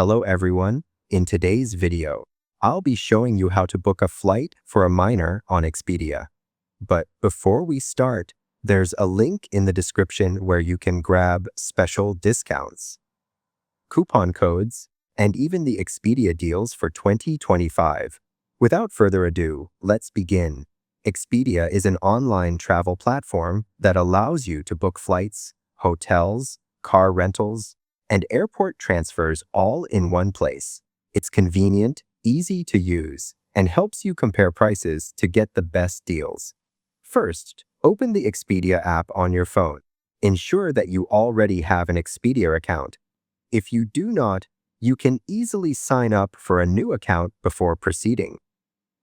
Hello everyone. In today's video, I'll be showing you how to book a flight for a minor on Expedia. But before we start, there's a link in the description where you can grab special discounts, coupon codes, and even the Expedia deals for 2025. Without further ado, let's begin. Expedia is an online travel platform that allows you to book flights, hotels, car rentals, and airport transfers all in one place. It's convenient, easy to use, and helps you compare prices to get the best deals. First, open the Expedia app on your phone. Ensure that you already have an Expedia account. If you do not, you can easily sign up for a new account before proceeding.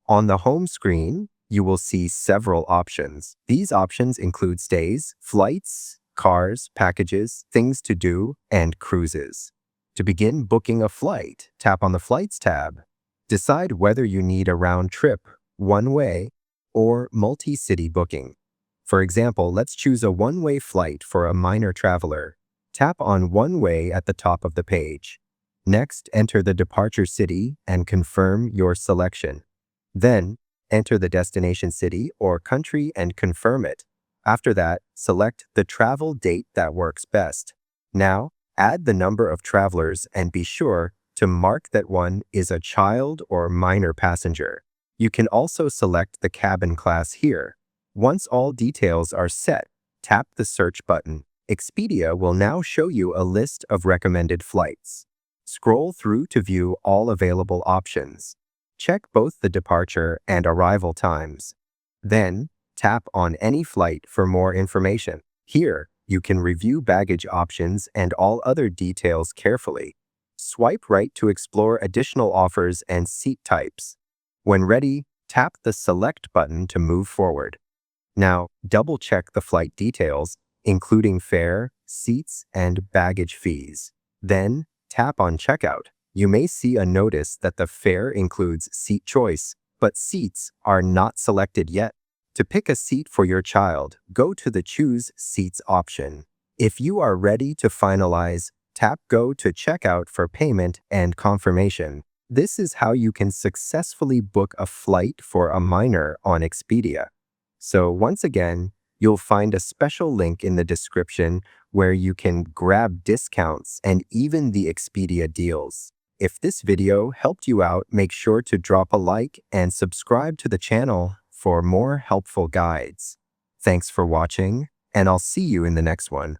On the home screen, you will see several options. These options include stays, flights, cars, packages, things to do, and cruises. To begin booking a flight, tap on the Flights tab. Decide whether you need a round trip, one-way, or multi-city booking. For example, let's choose a one-way flight for a minor traveler. Tap on One-Way at the top of the page. Next, enter the departure city and confirm your selection. Then, enter the destination city or country and confirm it. After that, select the travel date that works best. Now, add the number of travelers and be sure to mark that one is a child or minor passenger. You can also select the cabin class here. Once all details are set, tap the search button. Expedia will now show you a list of recommended flights. Scroll through to view all available options. Check both the departure and arrival times. Then, tap on any flight for more information. Here, you can review baggage options and all other details carefully. Swipe right to explore additional offers and seat types. When ready, tap the Select button to move forward. Now, double-check the flight details, including fare, seats, and baggage fees. Then, tap on Checkout. You may see a notice that the fare includes seat choice, but seats are not selected yet. To pick a seat for your child, go to the Choose Seats option. If you are ready to finalize, tap Go to Checkout for payment and confirmation. This is how you can successfully book a flight for a minor on Expedia. So once again, you'll find a special link in the description where you can grab discounts and even the Expedia deals. If this video helped you out, make sure to drop a like and subscribe to the channel for more helpful guides. Thanks for watching, and I'll see you in the next one.